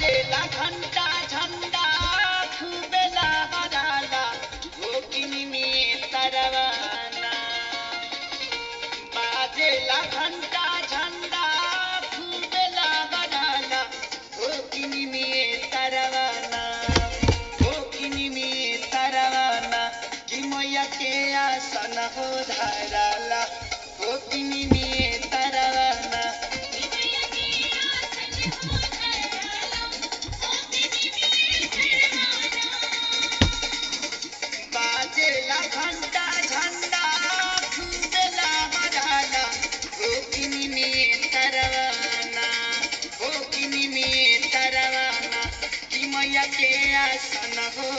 बाजेला घंटा झंडा खूबे लहराला होकिनी में तरवाना बाजेला घंटा झंडा खूबे लहराला होकिनी में तरवाना कि मैया के आसन हो धराला होकिनी में तरवाना बाजेला घंटा झंडा खूबे लहराला होकिनी में तरवाना कि मैया के आसन हो